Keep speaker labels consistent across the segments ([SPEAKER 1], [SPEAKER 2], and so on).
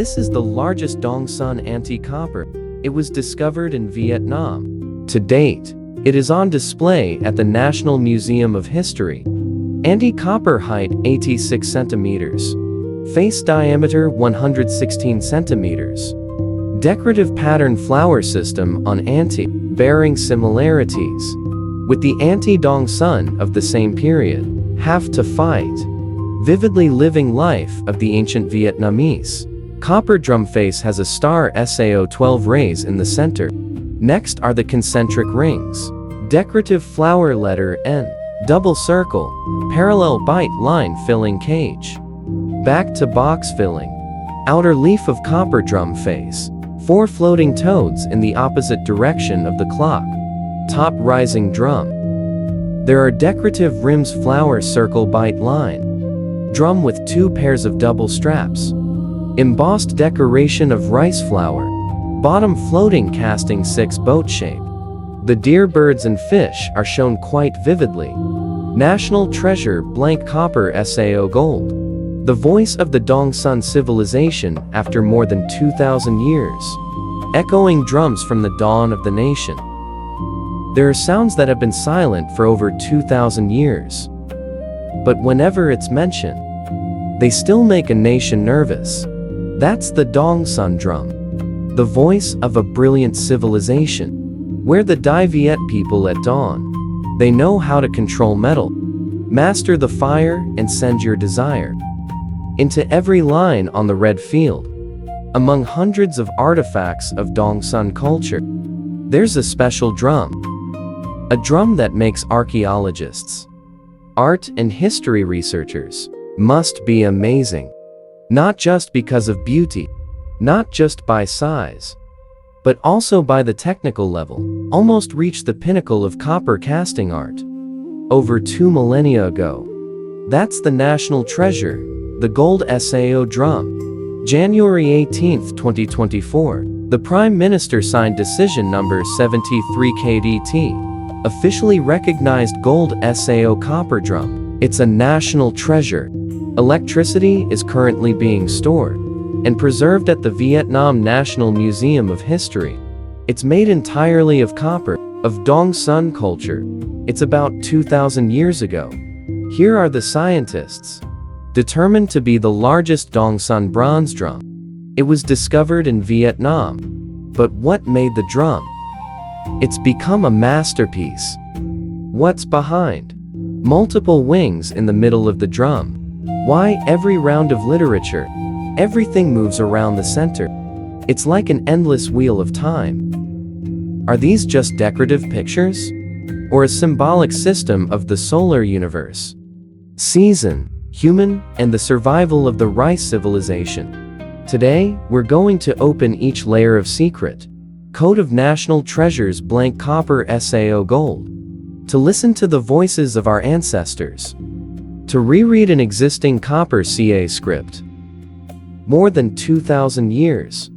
[SPEAKER 1] This is the largest Dongsun anti-copper. It was discovered in Vietnam. To date, it is on display at the National Museum of History. Anti-copper height 86 centimeters. Face diameter 116 centimeters. Decorative pattern flower system on anti, bearing similarities with the anti-Dongsun of the same period. Have to fight. Vividly living life of the ancient Vietnamese. Copper drum face has a star SAO 12 rays in the center. Next are the concentric rings. Decorative flower letter N. Double circle. Parallel bite line filling cage. Back to box filling. Outer leaf of copper drum face. 4 floating toads in the opposite direction of the clock. Top rising drum. There are decorative rims flower circle bite line. Drum with 2 pairs of double straps. Embossed decoration of rice flower. Bottom floating casting 6 boat shape. The deer, birds and fish are shown quite vividly. National treasure blank copper SAO gold. The voice of the Dongsun civilization after more than 2,000 years. Echoing drums from the dawn of the nation. There are sounds that have been silent for over 2,000 years. But whenever it's mentioned, they still make a nation nervous. That's the Dongsun drum. The voice of a brilliant civilization. Where the Dai Viet people at dawn. They know how to control metal. Master the fire and send your desire into every line on the red field. Among hundreds of artifacts of Dongsun culture, there's a special drum. A drum that makes archaeologists, art and history researchers must be amazing. Not just because of beauty, not just by size, but also by the technical level. Almost reached the pinnacle of copper casting art. Over 2 millennia ago. That's the national treasure, the gold SAO drum. January 18, 2024, the Prime Minister signed Decision Number 73 KDT, officially recognized gold SAO copper drum. It's a national treasure. Electricity is currently being stored and preserved at the Vietnam National Museum of History. It's made entirely of copper, of Dongsun culture. It's about 2,000 years ago. Here are the scientists, determined to be the largest Dongsun bronze drum. It was discovered in Vietnam. But what made the drum? It's become a masterpiece. What's behind? Multiple wings in the middle of the drum. Why every round of literature? Everything moves around the center. It's like an endless wheel of time. Are these just decorative pictures? Or a symbolic system of the solar universe? Season, human, and the survival of the rice civilization. Today, we're going to open each layer of secret. Code of National Treasures blank copper SAO gold. To listen to the voices of our ancestors. To reread an existing copper CA script. More than 2,000 years.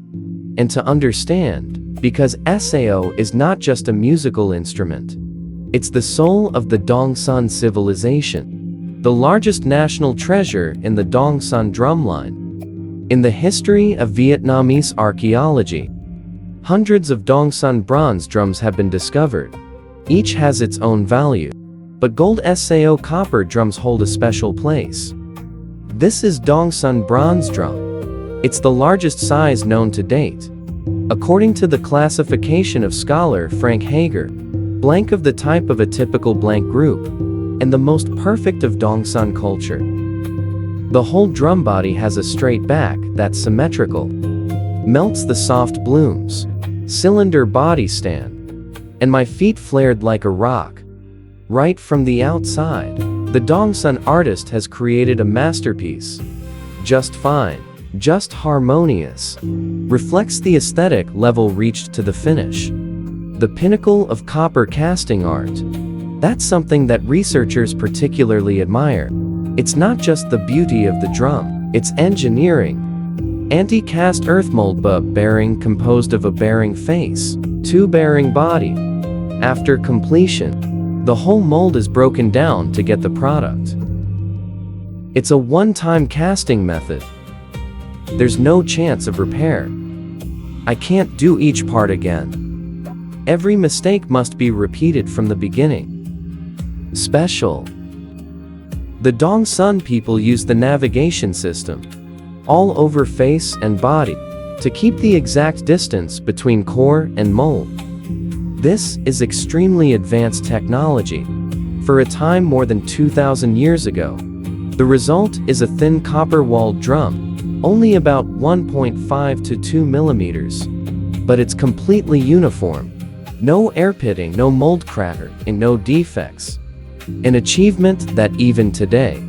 [SPEAKER 1] And to understand, because SAO is not just a musical instrument. It's the soul of the Dongsun civilization. The largest national treasure in the Dongsun drumline. In the history of Vietnamese archaeology, hundreds of Dongsun bronze drums have been discovered. Each has its own value. But gold SAO copper drums hold a special place. This is Dongsun bronze drum. It's the largest size known to date. According to the classification of scholar Frank Hager, blank of the type of a typical blank group, and the most perfect of Dongsun culture. The whole drum body has a straight back that's symmetrical. Melts the soft blooms. Cylinder body stand. And my feet flared like a rock. Right from the outside, the Dongsun artist has created a masterpiece. Just fine, just harmonious. Reflects the aesthetic level reached to the finish. The pinnacle of copper casting art. That's something that researchers particularly admire. It's not just the beauty of the drum, it's engineering. Anti-cast earth mold bearing composed of a bearing face, 2 bearing body. After completion, the whole mold is broken down to get the product. It's a one-time casting method. there's no chance of repair. I can't do each part again. Every mistake must be repeated from the beginning. Special. The Dongsun people use the navigation system, all over face and body, to keep the exact distance between core and mold. This is extremely advanced technology. For a time more than 2,000 years ago, the result is a thin copper-walled drum, only about 1.5 to 2 millimeters. But it's completely uniform. No air pitting, no mold crater, and no defects. An achievement that even today,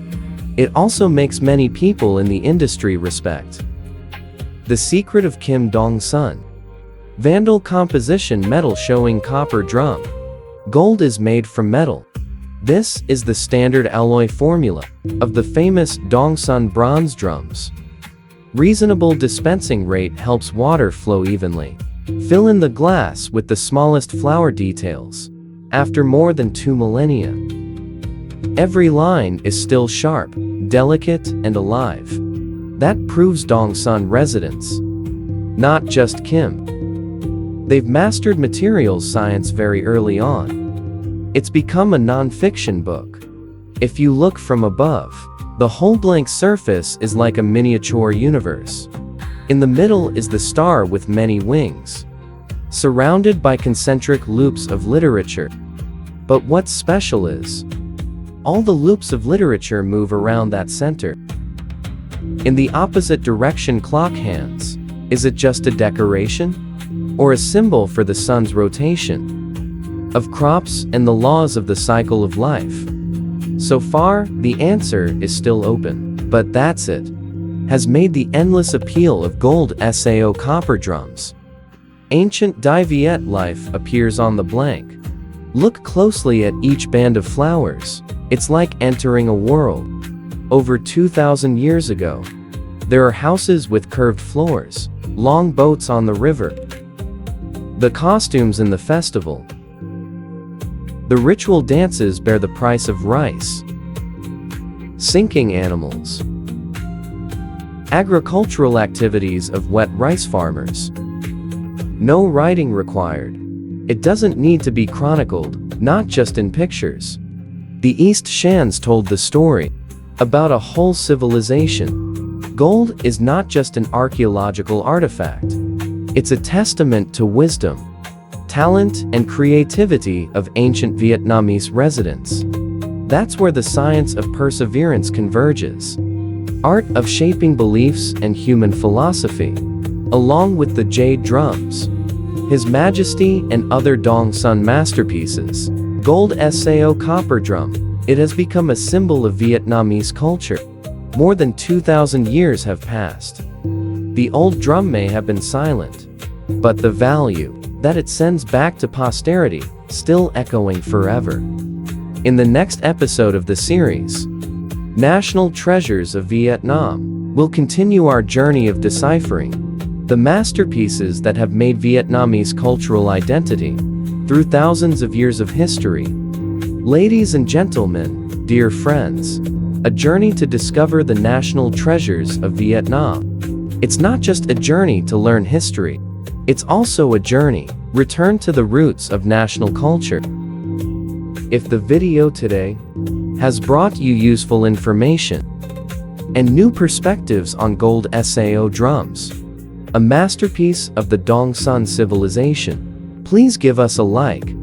[SPEAKER 1] it also makes many people in the industry respect. The secret of Kim Dongsun. Vandal composition metal showing copper drum. Gold is made from metal. This is the standard alloy formula of the famous Dongsun bronze drums. Reasonable dispensing rate helps water flow evenly. Fill in the glass with the smallest flower details. After more than 2 millennia, every line is still sharp, delicate, and alive. That proves Dongsun residents. Not just Kim. They've mastered materials science very early on. It's become a non-fiction book. If you look from above, the whole blank surface is like a miniature universe. In the middle is the star with many wings, surrounded by concentric loops of literature. But what's special is, all the loops of literature move around that center. In the opposite direction clock hands, is it just a decoration? Or a symbol for the sun's rotation? Of crops and the laws of the cycle of life? So far, the answer is still open. But that's it. Has made the endless appeal of gold Sao copper drums. Ancient Dai Viet life appears on the blank. Look closely at each band of flowers. It's like entering a world. Over 2,000 years ago, there are houses with curved floors, long boats on the river, the costumes in the festival. The ritual dances bear the price of rice. Sinking animals. Agricultural activities of wet rice farmers. No writing required. It doesn't need to be chronicled, not just in pictures. The East Shans told the story about a whole civilization. Gold is not just an archaeological artifact. It's a testament to wisdom, talent, and creativity of ancient Vietnamese residents. That's where the science of perseverance converges. Art of shaping beliefs and human philosophy, along with the jade drums, His Majesty and other Dongsun masterpieces. Gold Sao copper drum. It has become a symbol of Vietnamese culture. More than 2,000 years have passed. The old drum may have been silent, but the value that it sends back to posterity, still echoing forever. In the next episode of the series, National Treasures of Vietnam, we'll continue our journey of deciphering the masterpieces that have made Vietnamese cultural identity through thousands of years of history. Ladies and gentlemen, dear friends, a journey to discover the national treasures of Vietnam. It's not just a journey to learn history, it's also a journey, return to the roots of national culture. If the video today has brought you useful information and new perspectives on gold Sao drums, a masterpiece of the Dongsun civilization, please give us a like,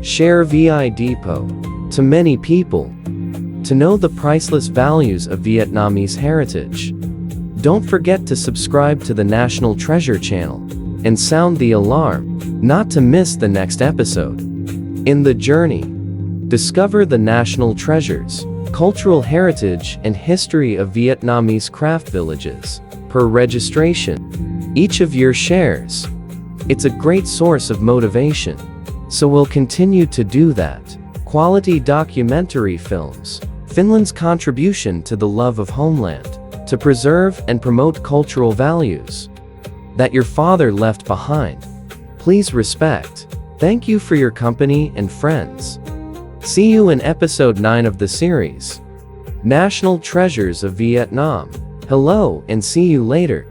[SPEAKER 1] share VI Depot to many people to know the priceless values of Vietnamese heritage. Don't forget to subscribe to the National Treasure channel and sound the alarm, not to miss the next episode. In the journey, discover the national treasures, cultural heritage, and history of Vietnamese craft villages. Per registration, each of your shares, it's a great source of motivation. So we'll continue to do that. Quality documentary films. Finland's contribution to the love of homeland, to preserve and promote cultural values that your father left behind. Please respect. Thank you for your company and friends. See you in episode 9 of the series, National Treasures of Vietnam. Hello and see you later.